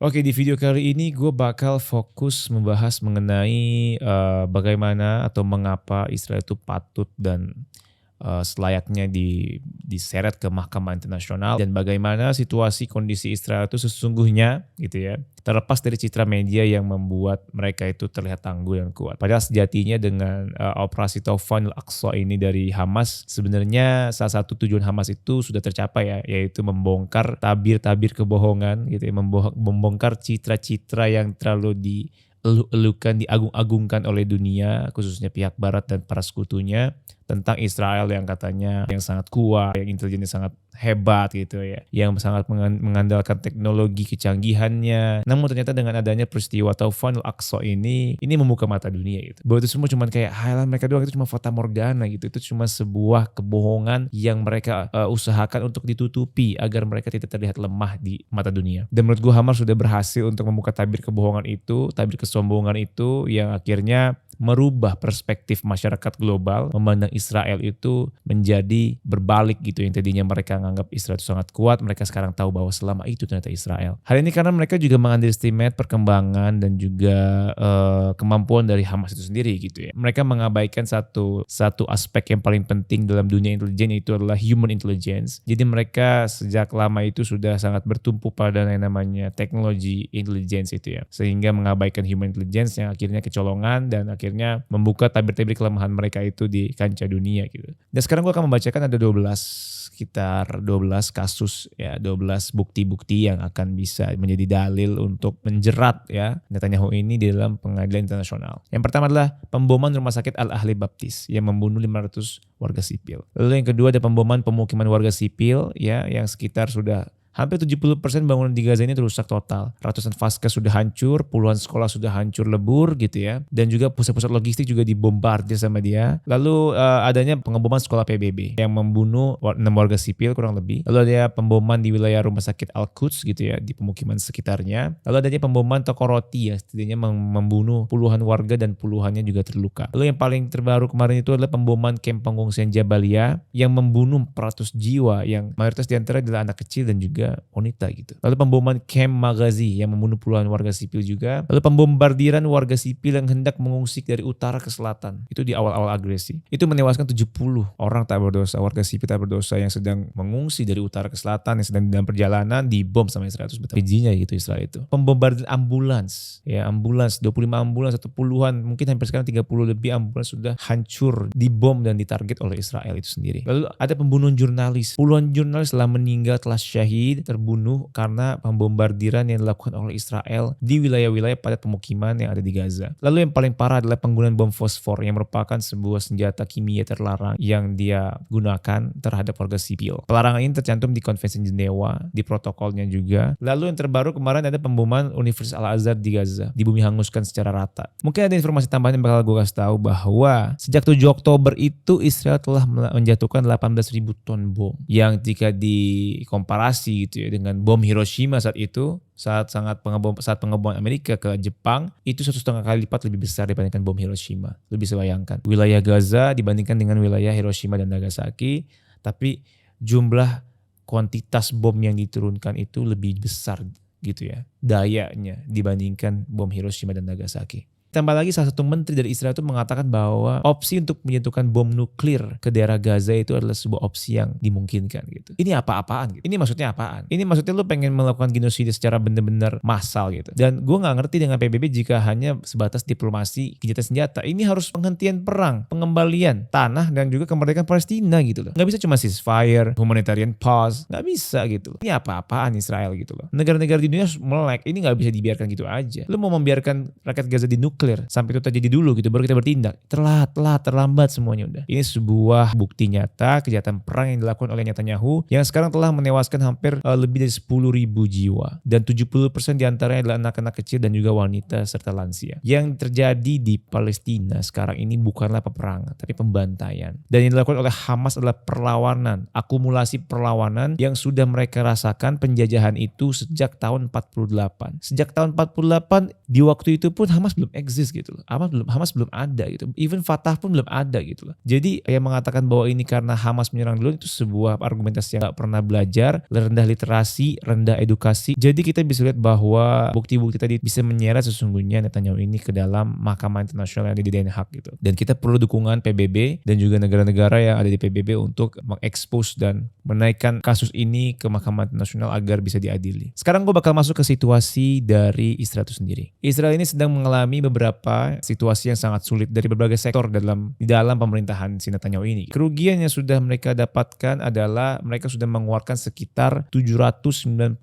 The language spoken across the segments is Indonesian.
Oke, di video kali ini gue bakal fokus membahas mengenai bagaimana atau mengapa Israel itu patut dan selayaknya diseret ke Mahkamah Internasional dan bagaimana situasi kondisi Israel itu sesungguhnya gitu ya. Terlepas dari citra media yang membuat mereka itu terlihat tangguh dan kuat. Padahal sejatinya dengan operasi Taufan Al-Aqsa ini dari Hamas, sebenarnya salah satu tujuan Hamas itu sudah tercapai ya, yaitu membongkar tabir-tabir kebohongan gitu ya, membongkar citra-citra yang terlalu dieluk-elukan, diagung-agungkan oleh dunia, khususnya pihak barat dan para sekutunya, tentang Israel yang katanya yang sangat kuat, yang intelijennya sangat hebat gitu ya, yang sangat mengandalkan teknologi kecanggihannya. Namun ternyata dengan adanya peristiwa Taufan Al-Aqsa ini membuka mata dunia gitu. Bahwa itu semua cuma kayak highlight mereka doang, itu cuma fata morgana gitu. Itu cuma sebuah kebohongan yang mereka usahakan untuk ditutupi agar mereka tidak terlihat lemah di mata dunia. Dan menurut gue Hamas sudah berhasil untuk membuka tabir kebohongan itu, tabir kesombongan itu yang akhirnya merubah perspektif masyarakat global memandang Israel itu menjadi berbalik gitu. Yang tadinya mereka menganggap Israel itu sangat kuat, mereka sekarang tahu bahwa selama itu ternyata Israel. Hal ini karena mereka juga mengunderestimate perkembangan dan juga kemampuan dari Hamas itu sendiri gitu ya. Mereka mengabaikan satu aspek yang paling penting dalam dunia intelijen, yaitu adalah human intelligence. Jadi mereka sejak lama itu sudah sangat bertumpu pada yang namanya teknologi intelligence itu ya, sehingga mengabaikan human intelligence yang akhirnya kecolongan dan akhirnya membuka tabir-tabir kelemahan mereka itu di kancah dunia gitu. Dan sekarang gue akan membacakan ada 12 kasus ya, 12 bukti-bukti yang akan bisa menjadi dalil untuk menjerat ya Netanyahu ini di dalam pengadilan internasional. Yang pertama adalah pemboman rumah sakit Al-Ahli Baptis yang membunuh 500 warga sipil. Lalu yang kedua ada pemboman pemukiman warga sipil ya, yang sekitar sudah hampir 70% bangunan di Gaza ini rusak total. Ratusan vaskes sudah hancur, puluhan sekolah sudah hancur lebur gitu ya. Dan juga pusat-pusat logistik juga dibombardir sama dia. Lalu adanya pengeboman sekolah PBB yang membunuh 6 warga sipil kurang lebih. Lalu ada pemboman di wilayah rumah sakit Al-Quds gitu ya, di pemukiman sekitarnya. Lalu adanya pemboman toko roti ya, setidaknya membunuh puluhan warga dan puluhannya juga terluka. Lalu yang paling terbaru kemarin itu adalah pemboman kamp pengungsian Jabalia yang membunuh 400 jiwa, yang mayoritas diantara adalah anak kecil dan juga wanita gitu. Lalu pemboman Camp Maghazi yang membunuh puluhan warga sipil juga. Lalu pembombardiran warga sipil yang hendak mengungsi dari utara ke selatan. Itu di awal-awal agresi. Itu menewaskan 70 orang tak berdosa, warga sipil tak berdosa yang sedang mengungsi dari utara ke selatan, yang sedang dalam perjalanan, dibom sama Israel. Betapa kejinya gitu Israel itu. Pembombardiran ambulans, ya ambulans, 25 ambulans atau puluhan, mungkin hampir sekarang 30 lebih ambulans sudah hancur, dibom dan ditarget oleh Israel itu sendiri. Lalu ada pembunuhan jurnalis. Puluhan jurnalis telah meninggal, telah syahid, terbunuh karena pembombardiran yang dilakukan oleh Israel di wilayah-wilayah padat pemukiman yang ada di Gaza. Lalu yang paling parah adalah penggunaan bom fosfor yang merupakan sebuah senjata kimia terlarang yang dia gunakan terhadap warga sipil. Pelarangan ini tercantum di Konvensi Jenewa, di protokolnya juga. Lalu yang terbaru kemarin ada pemboman Universitas Al-Azhar di Gaza, dibumi hanguskan secara rata. Mungkin ada informasi tambahan yang bakal gue kasih tahu bahwa sejak 7 Oktober itu Israel telah menjatuhkan 18.000 ton bom yang jika dikomparasi gitu ya dengan bom Hiroshima saat itu, saat pengeboman Amerika ke Jepang, itu 1,5 kali lipat lebih besar dibandingkan bom Hiroshima. Lu bisa bayangkan wilayah Gaza dibandingkan dengan wilayah Hiroshima dan Nagasaki, tapi jumlah kuantitas bom yang diturunkan itu lebih besar gitu ya dayanya dibandingkan bom Hiroshima dan Nagasaki. Tambah lagi salah satu menteri dari Israel itu mengatakan bahwa opsi untuk menjatuhkan bom nuklir ke daerah Gaza itu adalah sebuah opsi yang dimungkinkan gitu. Ini apa-apaan gitu. Ini maksudnya apaan? Ini maksudnya lu pengen melakukan genosida secara benar-benar massal gitu. Dan gue gak ngerti dengan PBB jika hanya sebatas diplomasi senjata. Ini harus penghentian perang, pengembalian tanah dan juga kemerdekaan Palestina gitu loh. Gak bisa cuma ceasefire, humanitarian pause. Gak bisa gitu loh. Ini apa-apaan Israel gitu loh. Negara-negara di dunia harus melek. Ini gak bisa dibiarkan gitu aja. Lu mau membiarkan rakyat Gaza di nuklir sampai itu terjadi dulu gitu baru kita bertindak. Terlambat semuanya udah. Ini sebuah bukti nyata kejahatan perang yang dilakukan oleh Netanyahu yang sekarang telah menewaskan hampir lebih dari 10.000 jiwa dan 70% diantaranya adalah anak-anak kecil dan juga wanita serta lansia. Yang terjadi di Palestina sekarang ini bukanlah peperangan tapi pembantaian, dan yang dilakukan oleh Hamas adalah perlawanan, akumulasi perlawanan yang sudah mereka rasakan penjajahan itu sejak tahun 48. Sejak tahun 48 di waktu itu pun Hamas belum exist gitu loh. Hamas belum ada gitu. Even Fatah pun belum ada gitu loh. Jadi yang mengatakan bahwa ini karena Hamas menyerang dulu itu sebuah argumentasi yang gak pernah belajar, rendah literasi, rendah edukasi. Jadi kita bisa lihat bahwa bukti-bukti tadi bisa menyeret sesungguhnya Netanyahu ini ke dalam Mahkamah Internasional yang ada di Den Haag gitu. Dan kita perlu dukungan PBB dan juga negara-negara yang ada di PBB untuk mengekspos dan menaikkan kasus ini ke Mahkamah Internasional agar bisa diadili. Sekarang gue bakal masuk ke situasi dari Israel itu sendiri. Israel ini sedang mengalami beberapa situasi yang sangat sulit dari berbagai sektor di dalam pemerintahan si Netanyahu ini. Kerugian yang sudah mereka dapatkan adalah mereka sudah mengeluarkan sekitar 795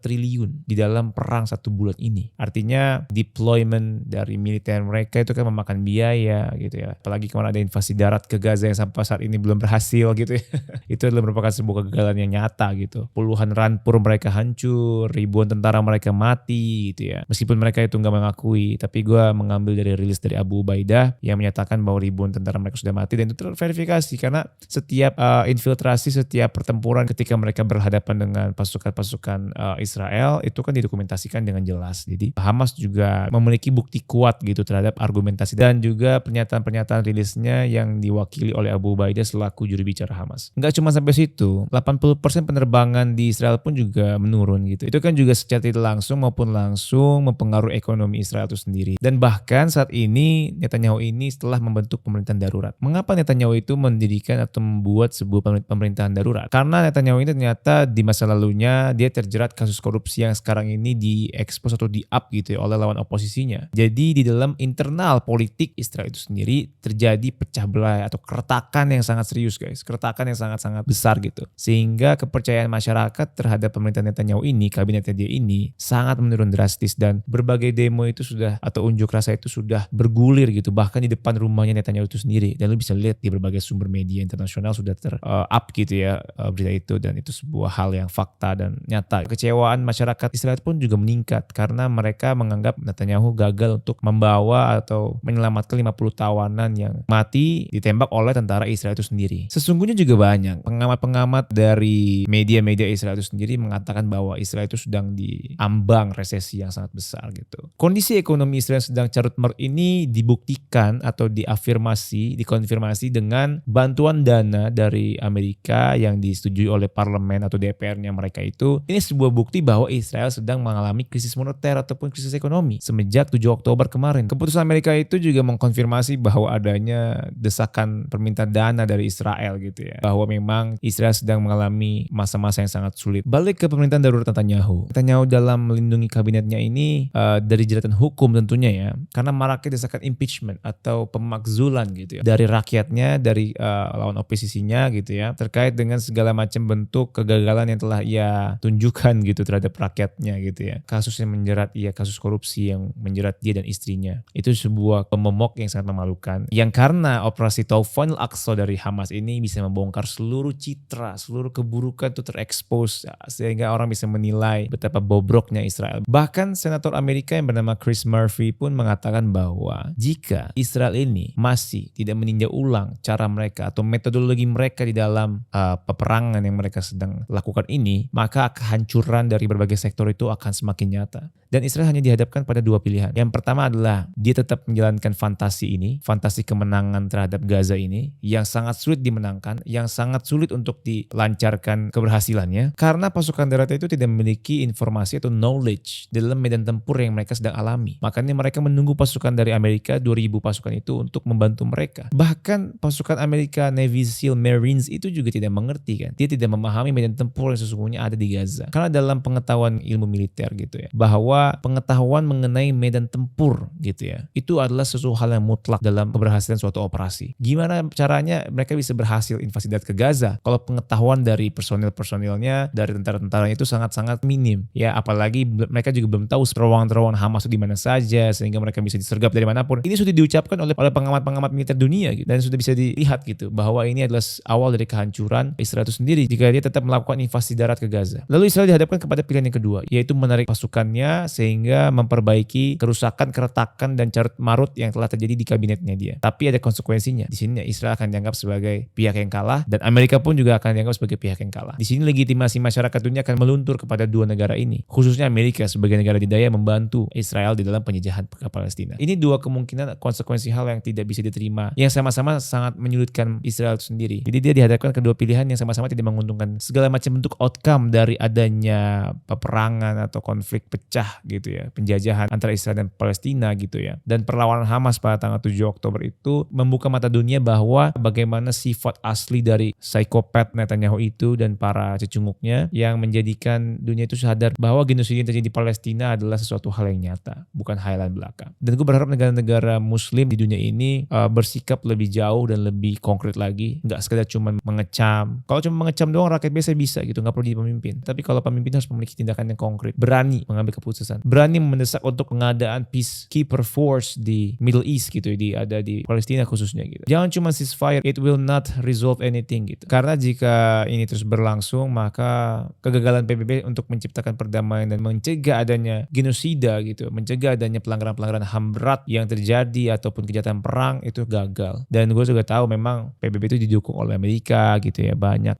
triliun di dalam perang 1 bulan ini. Artinya deployment dari militer mereka itu kan memakan biaya gitu ya. Apalagi kemarin ada invasi darat ke Gaza yang sampai saat ini belum berhasil gitu ya. Itu adalah merupakan sebuah kegagalan yang nyata gitu. Puluhan rampur mereka hancur, ribuan tentara mereka mati gitu ya. Meskipun mereka itu nggak mengakui, tapi gue mengambil dari rilis dari Abu Ubaidah yang menyatakan bahwa ribuan tentara mereka sudah mati dan itu terverifikasi karena setiap infiltrasi, setiap pertempuran ketika mereka berhadapan dengan pasukan-pasukan Israel itu kan didokumentasikan dengan jelas. Jadi Hamas juga memiliki bukti kuat gitu terhadap argumentasi dan juga pernyataan-pernyataan rilisnya yang diwakili oleh Abu Ubaidah selaku juru bicara Hamas. Nggak cuma sampai situ, 80% penerbangan di Israel pun juga menurun gitu. Itu kan juga secara tidak langsung maupun langsung mempengaruhi ekonomi Israel itu sendiri. Dan bahkan saat ini Netanyahu ini setelah membentuk pemerintahan darurat. Mengapa Netanyahu itu mendirikan atau membuat sebuah pemerintahan darurat? Karena Netanyahu ini ternyata di masa lalunya dia terjerat kasus korupsi yang sekarang ini diekspos atau di-up gitu ya oleh lawan oposisinya. Jadi di dalam internal politik Israel itu sendiri terjadi pecah belah atau keretakan yang sangat serius guys. Keretakan yang sangat-sangat besar gitu. Sehingga kepercayaan masyarakat terhadap pemerintahan Netanyahu ini, kabinetnya dia ini sangat menurun drastis dan berbagai demo itu sudah atau unjuk rasa itu sudah bergulir gitu bahkan di depan rumahnya Netanyahu itu sendiri dan lu bisa lihat di berbagai sumber media internasional sudah up gitu ya berita itu dan itu sebuah hal yang fakta dan nyata. Kecewaan masyarakat Israel pun juga meningkat karena mereka menganggap Netanyahu gagal untuk membawa atau menyelamatkan 50 tawanan yang mati ditembak oleh tentara Israel itu sendiri. Sesungguhnya juga banyak pengamat-pengamat dari media-media Israel itu sendiri mengatakan bahwa Israel itu sedang diambang resesi yang sangat besar gitu. Kondisi ekonomi Israel sedang carut marut ini dibuktikan atau dikonfirmasi dengan bantuan dana dari Amerika yang disetujui oleh parlemen atau DPR-nya mereka itu. Ini sebuah bukti bahwa Israel sedang mengalami krisis moneter ataupun krisis ekonomi semenjak 7 Oktober kemarin. Keputusan Amerika itu juga mengkonfirmasi bahwa adanya desakan permintaan dana dari Israel gitu ya. Bahwa memang Israel sedang mengalami masa-masa yang sangat sulit. Balik ke pemerintahan darurat Netanyahu. Netanyahu dalam melindungi kabinetnya ini dari jeratan hukum tentunya ya. Karena maraknya desakan impeachment atau pemakzulan gitu ya. Dari rakyatnya, dari lawan oposisinya gitu ya. Terkait dengan segala macam bentuk kegagalan yang telah ia tunjukkan gitu terhadap rakyatnya gitu ya. Kasus yang menjerat ia, kasus korupsi yang menjerat dia dan istrinya. Itu sebuah pemomok yang sangat memalukan. Yang karena operasi Taufan al-Aqsa dari Hamas ini bisa membongkar seluruh citra, seluruh keburukan itu terekspos sehingga orang bisa menilai betapa bobroknya Israel. Bahkan senator Amerika yang bernama Chris Murphy pun mengatakan bahwa jika Israel ini masih tidak meninjau ulang cara mereka atau metodologi mereka di dalam peperangan yang mereka sedang lakukan ini, maka kehancuran dari berbagai sektor itu akan semakin nyata. Dan Israel hanya dihadapkan pada dua pilihan. Yang pertama adalah dia tetap menjalankan fantasi ini, fantasi kemenangan terhadap Gaza ini, yang sangat sulit dimenangkan, yang sangat sulit untuk dilancarkan keberhasilannya, karena pasukan darat itu tidak memiliki informasi atau knowledge dalam medan tempur yang mereka sedang alami. Makanya mereka menunggu pasukan dari Amerika, 2.000 pasukan itu untuk membantu mereka. Bahkan pasukan Amerika, Navy SEAL, Marines itu juga tidak mengerti kan. Dia tidak memahami medan tempur yang sesungguhnya ada di Gaza. Karena dalam pengetahuan ilmu militer gitu ya, bahwa pengetahuan mengenai medan tempur gitu ya, itu adalah sesuatu hal yang mutlak dalam keberhasilan suatu operasi. Gimana caranya mereka bisa berhasil invasi darat ke Gaza kalau pengetahuan dari personil-personilnya, dari tentara-tentaranya itu sangat-sangat minim ya, apalagi mereka juga belum tahu terowongan-terowongan Hamas di mana saja sehingga mereka bisa disergap dari manapun. Ini sudah diucapkan oleh pengamat-pengamat militer dunia gitu, dan sudah bisa dilihat gitu bahwa ini adalah awal dari kehancuran Israel itu sendiri jika dia tetap melakukan invasi darat ke Gaza. Lalu Israel dihadapkan kepada pilihan yang kedua, yaitu menarik pasukannya sehingga memperbaiki kerusakan, keretakan, dan carut marut yang telah terjadi di kabinetnya dia. Tapi ada konsekuensinya. Di sini Israel akan dianggap sebagai pihak yang kalah dan Amerika pun juga akan dianggap sebagai pihak yang kalah. Di sini legitimasi masyarakat dunia akan meluntur kepada dua negara ini. Khususnya Amerika sebagai negara didaya membantu Israel di dalam penjajahan ke Palestina. Ini dua kemungkinan konsekuensi hal yang tidak bisa diterima, yang sama-sama sangat menyulitkan Israel itu sendiri. Jadi dia dihadapkan kedua pilihan yang sama-sama tidak menguntungkan. Segala macam bentuk outcome dari adanya peperangan atau konflik pecah gitu ya, penjajahan antara Israel dan Palestina gitu ya. Dan perlawanan Hamas pada tanggal 7 Oktober itu membuka mata dunia bahwa bagaimana sifat asli dari psikopat Netanyahu itu dan para cecunguknya yang menjadikan dunia itu sadar bahwa genosida yang terjadi di Palestina adalah sesuatu hal yang nyata, bukan hayalan belaka. Dan gue berharap negara-negara muslim di dunia ini bersikap lebih jauh dan lebih konkret lagi, nggak sekedar cuma mengecam. Kalau cuma mengecam doang rakyat biasa bisa gitu, nggak perlu jadi pemimpin. Tapi kalau pemimpin harus memiliki tindakan yang konkret, berani mengambil keputusan, berani mendesak untuk pengadaan peacekeeper force di Middle East gitu, ada di Palestina khususnya gitu. Jangan cuma ceasefire, it will not resolve anything gitu. Karena jika ini terus berlangsung, maka kegagalan PBB untuk menciptakan perdamaian dan mencegah adanya genosida gitu, mencegah adanya pelanggaran-pelanggaran HAM berat yang terjadi ataupun kejahatan perang itu gagal. Dan gue juga tahu memang PBB itu didukung oleh Amerika gitu ya, banyak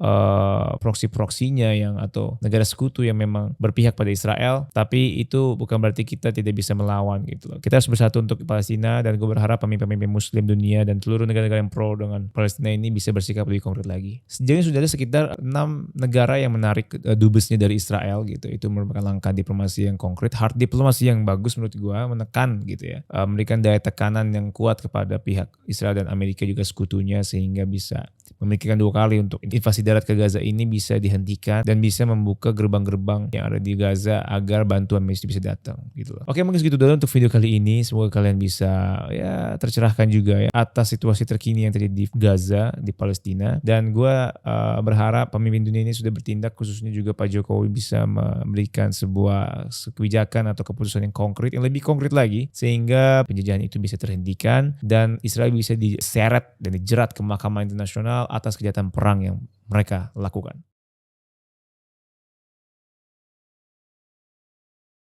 proksi-proksinya yang atau negara sekutu yang memang berpihak pada Israel, tapi itu bukan berarti kita tidak bisa melawan gitu loh. Kita harus bersatu untuk Palestina dan gue berharap pemimpin-pemimpin muslim dunia dan seluruh negara-negara yang pro dengan Palestina ini bisa bersikap lebih konkret lagi. Sejauh ini sudah ada sekitar 6 negara yang menarik dubesnya dari Israel gitu. Itu merupakan langkah diplomasi yang konkret, hard diplomasi yang bagus menurut gue, menekan gitu ya, memberikan daya tekanan yang kuat kepada pihak Israel dan Amerika juga sekutunya sehingga bisa memikirkan 2 kali untuk invasi darat ke Gaza ini bisa dihentikan dan bisa membuka gerbang-gerbang yang ada di Gaza agar bantuan medis bisa datang gitu loh. Oke, mungkin segitu dulu untuk video kali ini. Semoga kalian bisa ya tercerahkan juga ya atas situasi terkini yang terjadi di Gaza, di Palestina. Dan gue berharap pemimpin dunia ini sudah bertindak, khususnya juga Pak Jokowi bisa memberikan sebuah kebijakan atau keputusan yang konkret, yang lebih konkret lagi sehingga penjajahan itu bisa terhentikan dan Israel bisa diseret dan dijerat ke Mahkamah Internasional atas kejahatan perang yang mereka lakukan.